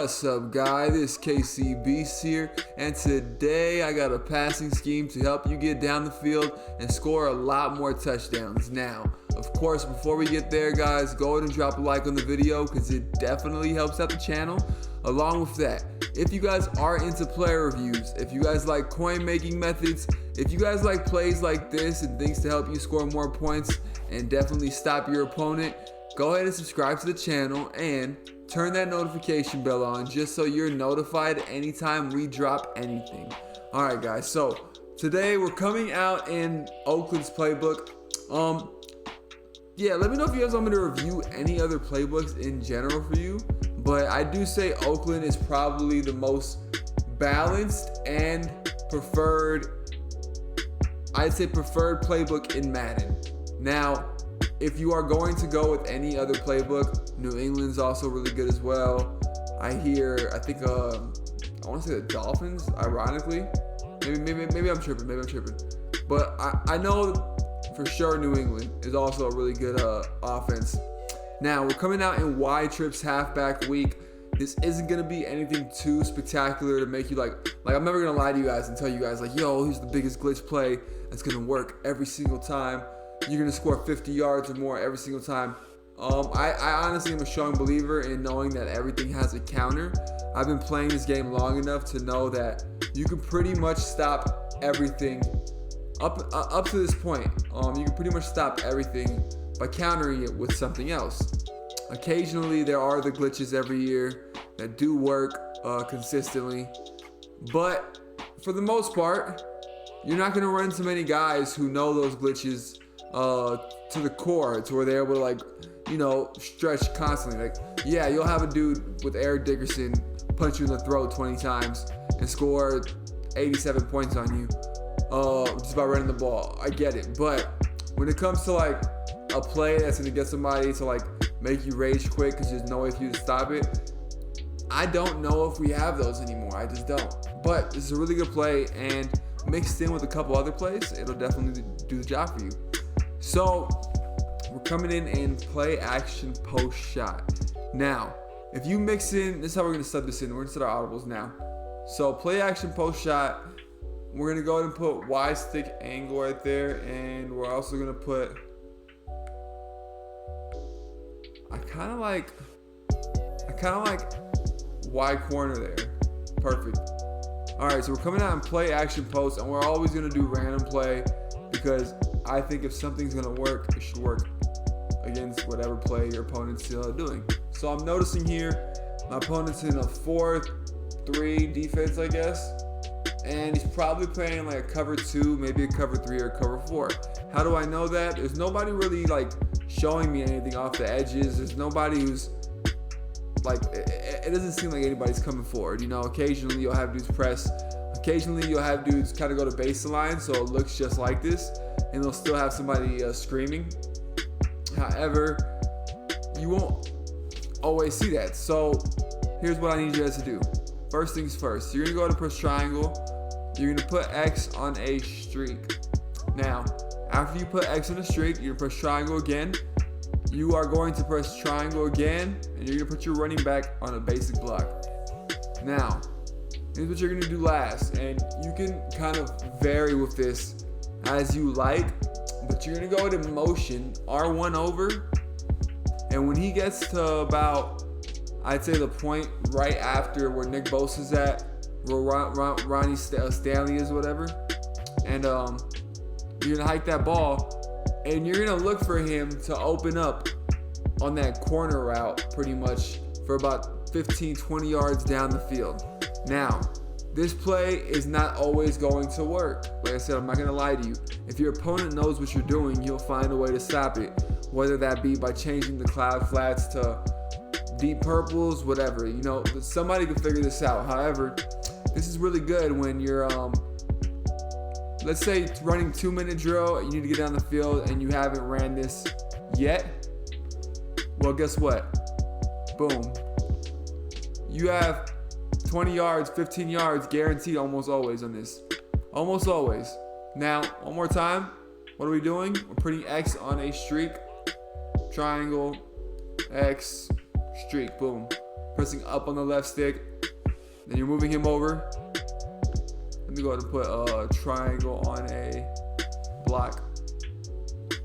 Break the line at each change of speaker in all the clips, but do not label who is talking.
What's up, guy? This is KC Beast here, and today I got a passing scheme to help you get down the field and score a lot more touchdowns. Now, of course, before we get there, guys, go ahead and drop a like on the video because it definitely helps out the channel. Along with that, if you guys are into player reviews, if you guys like coin making methods, if you guys like plays like this and things to help you score more points and definitely stop your opponent, go ahead and subscribe to the channel and turn that notification bell on just so you're notified anytime we drop anything. Alright guys, so today we're coming out in Oakland's playbook. Yeah, let me know if you guys want me to review any other playbooks in general for you, but I do say Oakland is probably the most balanced and preferred playbook in Madden. Now, if you are going to go with any other playbook, New England's also really good as well. I think I want to say the Dolphins, ironically. Maybe I'm tripping. But I know for sure New England is also a really good offense. Now, we're coming out in Y Trips halfback week. This isn't going to be anything too spectacular to make you like I'm never going to lie to you guys and tell you guys like, yo, here's the biggest glitch play that's going to work every single time. You're going to score 50 yards or more every single time. I honestly am a strong believer in knowing that everything has a counter. I've been playing this game long enough to know that you can pretty much stop everything up to this point. You can pretty much stop everything by countering it with something else. Occasionally there are the glitches every year that do work consistently, but for the most part, you're not going to run into many guys who know those glitches to the core, to where they're able to stretch constantly. Like, yeah, you'll have a dude with Eric Dickerson punch you in the throat 20 times and score 87 points on you just by running the ball. I get it, but when it comes to like a play that's gonna get somebody to like make you rage quit because there's no way for you to stop it, I don't know if we have those anymore. I just don't. But this is a really good play, and mixed in with a couple other plays, it'll definitely do the job for you. So we're coming in play action post shot. Now, if you mix in, this is how we're gonna set this in. We're gonna set our audibles now. So play action post shot, we're gonna go ahead and put Y stick angle right there, and we're also gonna put, I kind of like Y corner there. Perfect. All right, so we're coming out in play action post, and we're always gonna do random play because I think if something's gonna work, it should work against whatever play your opponent's doing. So I'm noticing here, my opponent's in a 4-3 defense, I guess, and he's probably playing like a cover 2, maybe a cover 3 or a cover 4. How do I know that? There's nobody really like showing me anything off the edges. There's nobody who's like, it doesn't seem like anybody's coming forward. Occasionally you'll have dudes press. Occasionally you'll have dudes kind of go to baseline, so it looks just like this, and they'll still have somebody screaming. However, you won't always see that. So here's what I need you guys to do. First things first, you're gonna go to press triangle. You're gonna put X on a streak. Now, after you put X on a streak, you're gonna press triangle again. You are going to press triangle again, and you're gonna put your running back on a basic block. Now, here's what you're gonna do last, and you can kind of vary with this as you like, but you're gonna go to motion R1 over, and when he gets to about, I'd say the point right after where Nick Bosa's at, where Ronnie Stanley is, whatever, and you're gonna hike that ball, and you're gonna look for him to open up on that corner route pretty much for about 15-20 yards down the field. Now, this play is not always going to work. Like I said, I'm not gonna lie to you. If your opponent knows what you're doing, he'll find a way to stop it, whether that be by changing the cloud flats to deep purples, whatever. Somebody can figure this out. However, this is really good when you're let's say it's running 2-minute drill, you need to get down the field and you haven't ran this yet. Well, guess what? Boom. You have 20 yards, 15 yards guaranteed almost always on this. Almost always. Now, one more time. What are we doing? We're putting X on a streak. Triangle, X, streak, boom. pressing up on the left stick. Then you're moving him over. Let me go ahead and put a triangle on a block.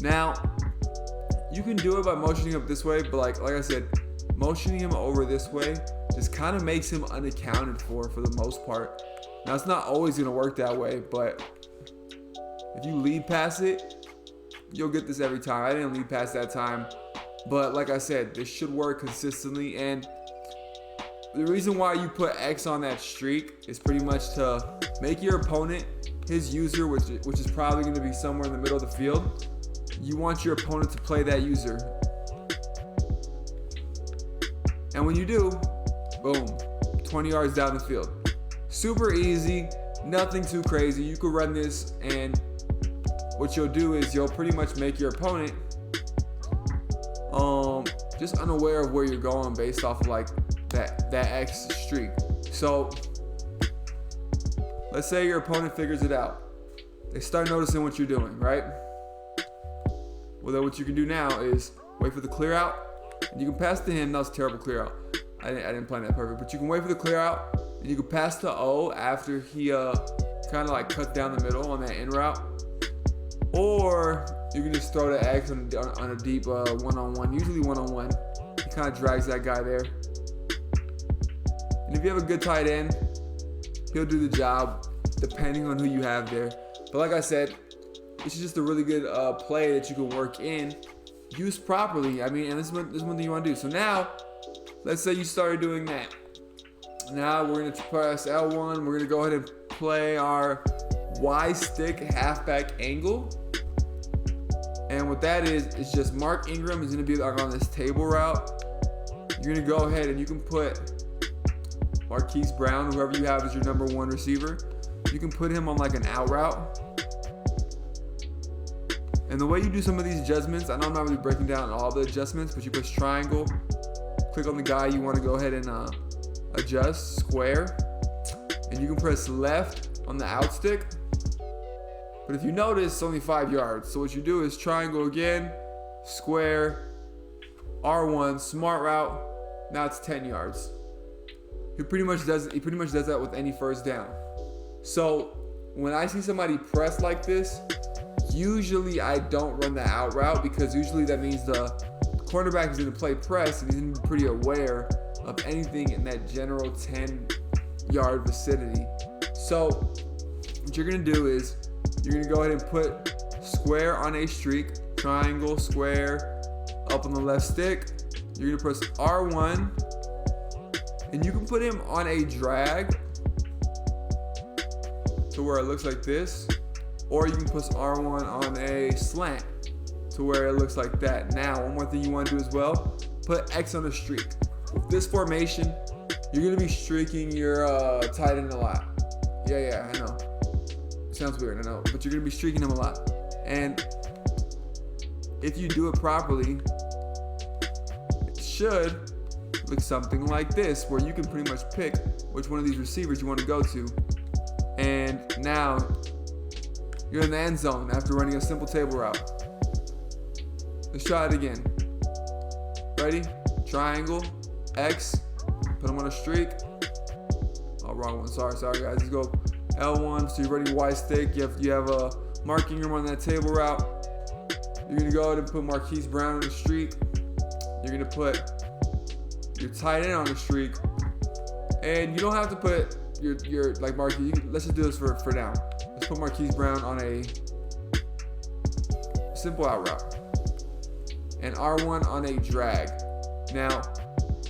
Now, you can do it by motioning him this way, but like I said, motioning him over this way just kind of makes him unaccounted for the most part. Now, it's not always going to work that way, but if you lead pass it, you'll get this every time. I didn't lead pass that time, but like I said, this should work consistently. And the reason why you put X on that streak is pretty much to make your opponent, his user, which is probably going to be somewhere in the middle of the field, you want your opponent to play that user. And when you do, boom, 20 yards down the field. Super easy, nothing too crazy. You could run this, and what you'll do is you'll pretty much make your opponent just unaware of where you're going based off of like that X streak. So let's say your opponent figures it out. They start noticing what you're doing, right? Well, then what you can do now is wait for the clear out, and you can pass to him. That was a terrible clear out. I didn't plan that perfect, but you can wait for the clear out, and you can pass to O after he kind of like cuts down the middle on that in route. Or you can just throw the X on a deep one-on-one, usually one-on-one. He kind of drags that guy there. And if you have a good tight end, he'll do the job depending on who you have there. But like I said, this is just a really good play that you can work in, used properly. I mean, and this is one thing you want to do. So now, let's say you started doing that. Now we're going to press L1. We're going to go ahead and play our Y stick halfback angle. And what that is just Mark Ingram is going to be like on this table route. You're going to go ahead and you can put Marquise Brown, whoever you have as your number one receiver, you can put him on like an out route. And the way you do some of these adjustments, I know I'm not really breaking down all the adjustments, but you press triangle, click on the guy you want to go ahead and adjust, square, and you can press left on the out stick. But if you notice, it's only 5 yards. So what you do is triangle again, square, R1, smart route. Now it's 10 yards. He pretty much does that with any first down. So when I see somebody press like this, usually I don't run the out route, because usually that means the cornerback is going to play press and he's going to be pretty aware of anything in that general 10-yard vicinity. So what you're going to do is you're going to go ahead and put square on a streak, triangle, square, up on the left stick. You're going to press R1, and you can put him on a drag to where it looks like this, or you can press R1 on a slant to where it looks like that. Now, one more thing you want to do as well, put X on a streak. With this formation, you're going to be streaking your tight end a lot. Yeah, I know. Sounds weird, I know, but you're going to be streaking him a lot. And if you do it properly, it should look something like this, where you can pretty much pick which one of these receivers you want to go to. And now you're in the end zone after running a simple table route. Let's try it again. Ready? Triangle, X, put them on a streak. Oh, wrong one. Sorry guys. Let's go L1. So you're running Y stick. You have a Mark Ingram on that table route. You're gonna go ahead and put Marquise Brown on the streak. You're gonna put your tight end on the streak, and you don't have to put your like Marquise. Let's just do this for now. Let's put Marquise Brown on a simple out route, and R1 on a drag. Now,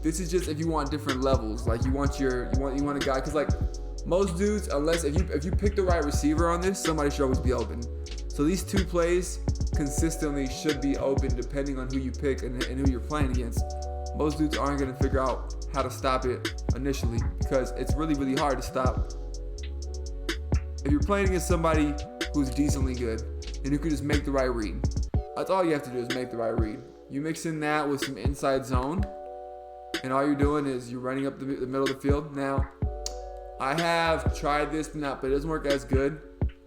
this is just if you want different levels. Like you want a guy, because like most dudes, unless if you pick the right receiver on this, somebody should always be open. So these two plays consistently should be open depending on who you pick and who you're playing against. Most dudes aren't going to figure out how to stop it initially, because it's really, really hard to stop. If you're playing against somebody who's decently good and who can just make the right read, that's all you have to do is make the right read. You mix in that with some inside zone, and all you're doing is you're running up the middle of the field. Now, I have tried this, but it doesn't work as good.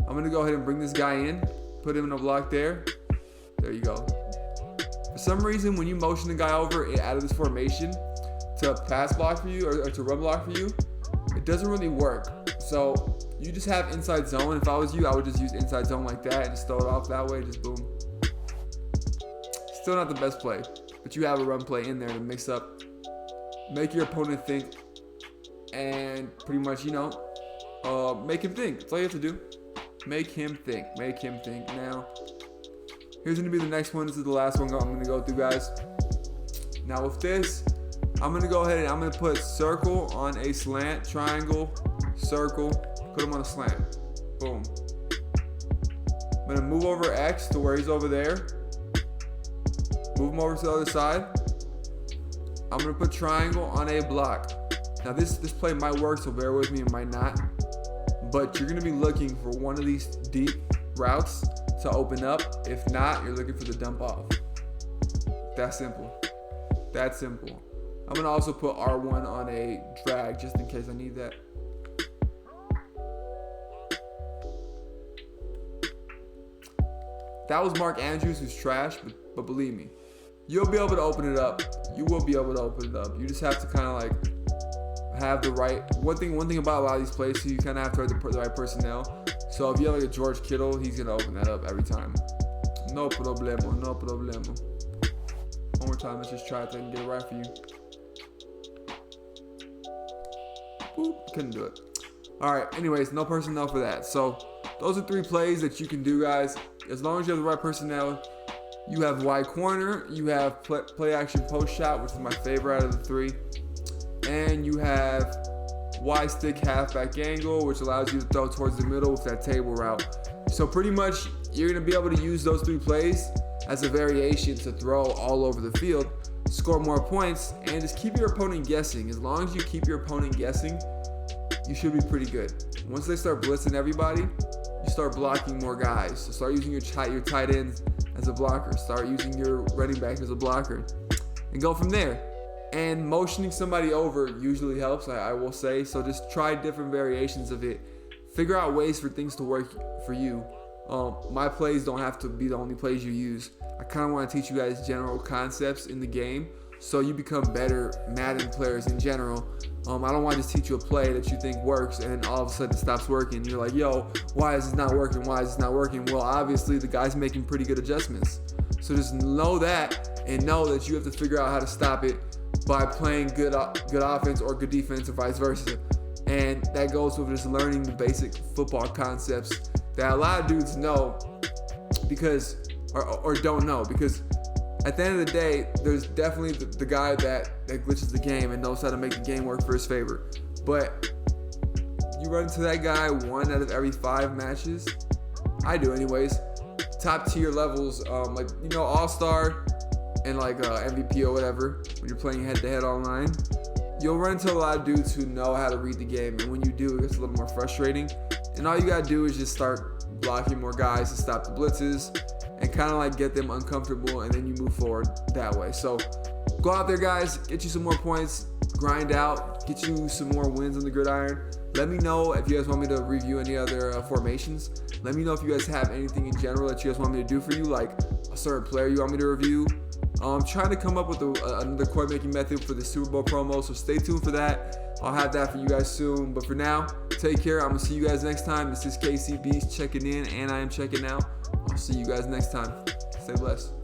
I'm going to go ahead and bring this guy in, put him in a block there. There you go. For some reason, when you motion the guy over out of this formation, to pass block for you or to run block for you, it doesn't really work. So you just have inside zone. If I was you, I would just use inside zone like that and just throw it off that way, just boom. Still not the best play, but you have a run play in there to mix up, make your opponent think, and pretty much, make him think. That's all you have to do. Make him think. Make him think. Now, here's going to be the next one. This is the last one I'm going to go through, guys. Now, with this, I'm going to go ahead and I'm going to put circle on a slant, triangle, circle, put him on a slant. Boom. I'm going to move over X to where he's over there. Move him over to the other side. I'm going to put triangle on a block. Now, this play might work, so bear with me, it might not. But you're going to be looking for one of these deep routes to open up. If not, you're looking for the dump off. That simple. That simple. I'm going to also put R1 on a drag just in case I need that. That was Mark Andrews, who's trash, but believe me, you'll be able to open it up. You will be able to open it up. You just have to kind of like have the right, one thing about a lot of these plays, so you kind of have to have the right personnel. So if you have like a George Kittle, he's going to open that up every time. No problemo, no problemo. One more time, let's just try it and get it right for you. Boop, couldn't do it. All right, anyways, no personnel for that. So those are 3 plays that you can do, guys. As long as you have the right personnel, you have wide corner, you have play action post shot, which is my favorite out of the 3. And you have Y stick halfback angle, which allows you to throw towards the middle with that table route. So pretty much you're going to be able to use those 3 plays as a variation to throw all over the field, score more points, and just keep your opponent guessing. As long as you keep your opponent guessing, you should be pretty good. Once they start blitzing everybody, you start blocking more guys. So start using your tight ends as a blocker. Start using your running back as a blocker. And go from there. And motioning somebody over usually helps, I will say. So just try different variations of it. Figure out ways for things to work for you. My plays don't have to be the only plays you use. I kind of want to teach you guys general concepts in the game so you become better Madden players in general. I don't want to just teach you a play that you think works and then all of a sudden it stops working. You're like, yo, why is this not working? Why is this not working? Well, obviously the guy's making pretty good adjustments. So just know that and know that you have to figure out how to stop it by playing good offense or good defense or vice versa. And that goes with just learning the basic football concepts that a lot of dudes know because or don't know, because at the end of the day, there's definitely the guy that glitches the game and knows how to make the game work for his favor. But you run into that guy 1 out of every 5 matches. I do anyways. Top tier levels, like, all-star and like MVP or whatever, when you're playing head-to-head online, you'll run into a lot of dudes who know how to read the game. And when you do, it gets a little more frustrating. And all you got to do is just start blocking more guys to stop the blitzes and kind of like get them uncomfortable, and then you move forward that way. So go out there, guys, get you some more points, grind out, get you some more wins on the gridiron. Let me know if you guys want me to review any other formations. Let me know if you guys have anything in general that you guys want me to do for you, like a certain player you want me to review. I'm trying to come up with another coin making method for the Super Bowl promo, so stay tuned for that. I'll have that for you guys soon. But for now, take care. I'm going to see you guys next time. This is KC Beast checking in, and I am checking out. I'll see you guys next time. Stay blessed.